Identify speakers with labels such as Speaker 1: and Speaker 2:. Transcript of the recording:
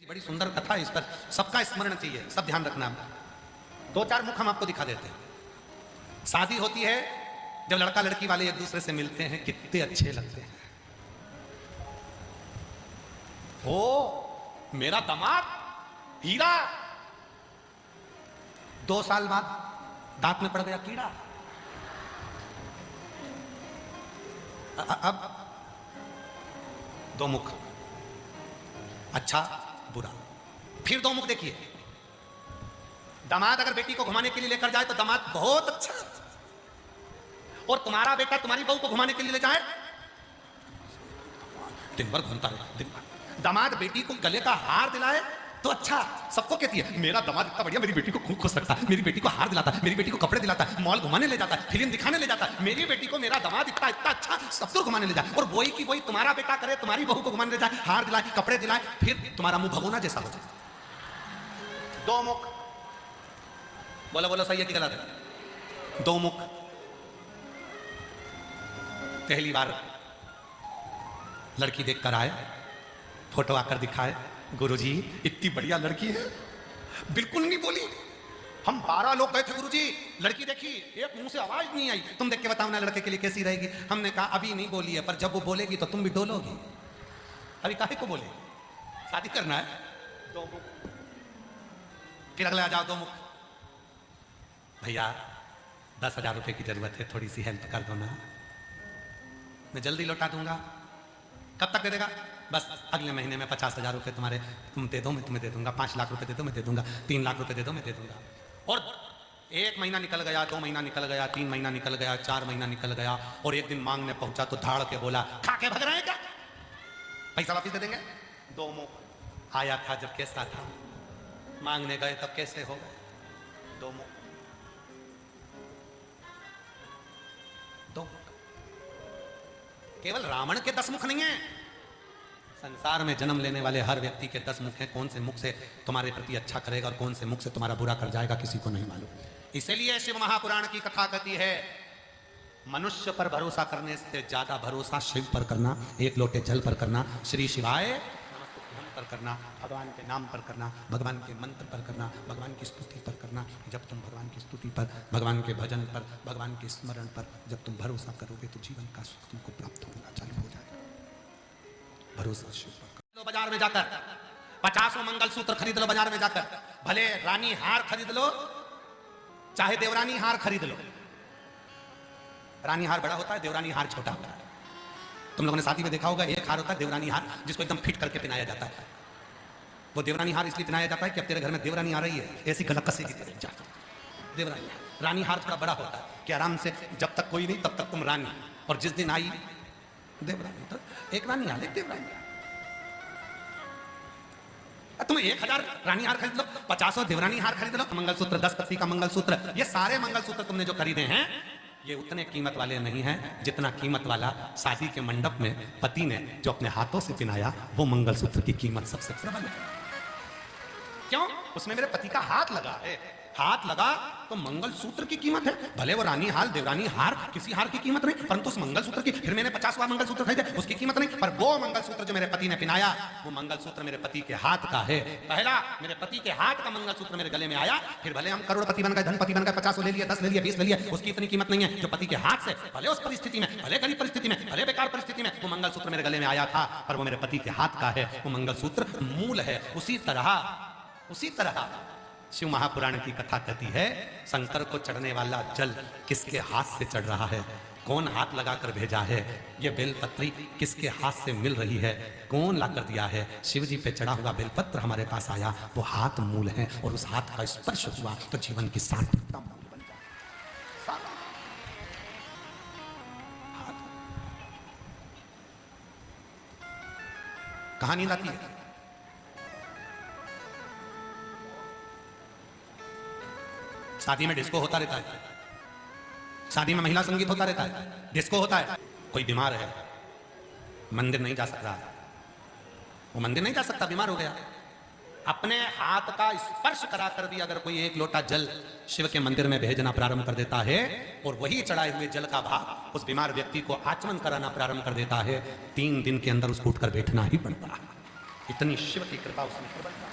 Speaker 1: बड़ी सुंदर कथा है, इस पर सबका स्मरण चाहिए, सब ध्यान रखना। दो चार मुख हम आपको दिखा देते हैं। शादी होती है, जब लड़का लड़की वाले एक दूसरे से मिलते हैं, कितने अच्छे लगते हैं। ओ मेरा दामाद हीरा, 2 साल बाद दांत में पड़ गया कीड़ा। अब 2 मुख, अच्छा बुरा। फिर 2 मुख देखिए, दामाद अगर बेटी को घुमाने के लिए लेकर जाए तो दामाद बहुत अच्छा, और तुम्हारा बेटा तुम्हारी बहू को घुमाने के लिए ले जाए, दिन भर घूमता रहे दिन भर। दामाद बेटी को गले का हार दिलाए तो अच्छा, सबको कहती है मेरा दामाद इतना बढ़िया, मेरी बेटी को खूब खुश रखता है, मेरी बेटी को हार दिलाता है, मेरी बेटी को कपड़े दिलाता है, मॉल घुमाने ले जाता है, फिल्म दिखाने ले जाता है, मेरी बेटी को मेरा दामाद इतना इतना अच्छा, सबको घुमाने ले जाए। और वही की वही तुम्हारा बेटा करे, तुम्हारी बहू को घुमाने ले जाए, हार दिलाए, कपड़े दिलाए, फिर तुम्हारा मुंह भगोना जैसा हो जाए। 2 मुख, बोलो बोलो सही है कि गलत है? 2 मुख। पहली बार लड़की देखकर आए, फोटो आकर दिखाए, गुरुजी इतनी बढ़िया लड़की है, बिल्कुल नहीं बोली। हम 12 लोग गए थे गुरुजी, लड़की देखी, एक मुंह से आवाज नहीं आई, तुम देख के बताओ ना लड़के के लिए कैसी रहेगी। हमने कहा अभी नहीं बोली है, पर जब वो बोलेगी तो तुम भी डोलोगी। अभी काहे को बोले, शादी करना है। 2 मुख। फिर अगले आ जाओ 2 मुख, भैया 10,000 रुपए की जरूरत है, थोड़ी सी हेल्प कर दो ना, मैं जल्दी लौटा दूंगा। कब तक दे देगा? बस अगले महीने में 50,000 रुपए तुम्हारे, तुम दे दो मैं तुम्हें दे दूंगा। 5 लाख रुपए दे दो मैं दे दूंगा। 3 लाख रुपए दे दो मैं दे दूंगा। और 1 महीना निकल गया, 2 महीना निकल गया, 3 महीना निकल गया, 4 महीना निकल गया, और एक दिन मांगने पहुंचा तो धाड़ के बोला खा के भग रहे हैं क्या, पैसा वापिस दे देंगे। 2 मुख। आया था जब कैसा था, मांगने गए तब कैसे हो गए। 2 मुख। 2 मुख। केवल रावण के 10 मुख नहीं है, संसार में जन्म लेने वाले हर व्यक्ति के 10 मुख हैं। कौन से मुख से तुम्हारे प्रति अच्छा करेगा और कौन से मुख से तुम्हारा बुरा कर जाएगा, किसी को नहीं मालूम। इसीलिए शिव महापुराण की कथा कहती है, मनुष्य पर भरोसा करने से ज्यादा भरोसा शिव पर करना, 1 लोटे जल पर करना, श्री शिवाय पर करना, भगवान के नाम पर करना, भगवान के मंत्र पर करना, भगवान की स्तुति पर करना। जब तुम भगवान की स्तुति पर, भगवान के भजन पर, भगवान के स्मरण पर जब तुम भरोसा करोगे तो जीवन का सुख तुमको प्राप्त होना चालू हो जाएगा। भरोसा शिव पर करो। बाजार में जाकर 50 मंगलसूत्र खरीद लो, बाजार में जाकर, भले रानी हार खरीद लो चाहे देवरानी हार खरीद लो। रानी हार बड़ा होता है, देवरानी हार छोटा होता है। तुम लोगों ने शादी में देखा होगा, एक हार होता है देवरानी हार, जिसको एकदम फिट करके पहनाया जाता है। वो देवरानी हार इसलिए पहनाया जाता है कि अब तेरे घर में देवरानी आ रही है, ऐसी गलत कसेगी तेरे जा। देवरानी हार। रानी हार थोड़ा बड़ा होता है कि आराम से जब तक कोई नहीं तब तक तुम रानी, और जिस दिन आई देवरानी, तो एक रानी हार, एक देवरानी हार। तुम 1000 रानी हार खरीद लो, 50 देवरानी हार खरीद लो। मंगलसूत्र 10 पत्ती का मंगलसूत्र, ये सारे मंगलसूत्र तुमने जो खरीदे हैं ये उतने कीमत वाले नहीं हैं जितना कीमत वाला शादी के मंडप में पति ने जो अपने हाथों से पहनाया, वो मंगलसूत्र की कीमत सबसे प्रबल है। क्यों? उसमें मेरे पति का हाथ लगा है। हाथ लगा तो मंगलसूत्र की कीमत है। भले वो रानी हार, देवरानी हार, किसी हार की कीमत नहीं, परंतु उस मंगलसूत्र की, फिर मैंने 50वां मंगलसूत्र खरीदे, उसकी कीमत नहीं, पर वो मंगलसूत्र जो मेरे पति ने पहनाया, वो मंगलसूत्र मेरे पति के हाथ का है। पहला मेरे पति के हाथ का मंगलसूत्र मेरे गले में आया, फिर भले हम करोड़पति बन गए, धनपति बन गए, 50 ले लिया, 10 ले लिया, 20 ले लिया, उसकी इतनी कीमत नहीं है जो पति के हाथ से, भले उस परिस्थिति में, भले गरीब परिस्थिति में, भले बेकार परिस्थिति में, वो मंगलसूत्र मेरे गले में आया था, पर वो मेरे पति के हाथ का है, वो मंगलसूत्र मूल है। उसी तरह शिव महापुराण की कथा कहती है, शंकर को चढ़ने वाला जल किसके हाथ से चढ़ रहा है, कौन हाथ लगाकर भेजा है, ये बेलपत्री किसके हाथ से मिल रही है, कौन लाकर दिया है। शिव जी पे चढ़ा हुआ बेलपत्र हमारे पास आया, वो हाथ मूल है, और उस हाथ का स्पर्श हुआ तो जीवन की सार्थकता मूल बन जाए। कहां नींद आती है? शादी में डिस्को होता रहता है, शादी में महिला संगीत होता रहता है, डिस्को होता है। कोई बीमार है, मंदिर नहीं जा सकता, वो मंदिर नहीं जा सकता, बीमार हो गया। अपने हाथ का स्पर्श करा कर भी अगर कोई 1 लोटा जल शिव के मंदिर में भेजना प्रारंभ कर देता है, और वही चढ़ाए हुए जल का भाग उस बीमार व्यक्ति को आचमन कराना प्रारंभ कर देता है, 3 दिन के अंदर उसको उठकर बैठना ही पड़ता है। इतनी शिव की कृपा उसने पर बरसा।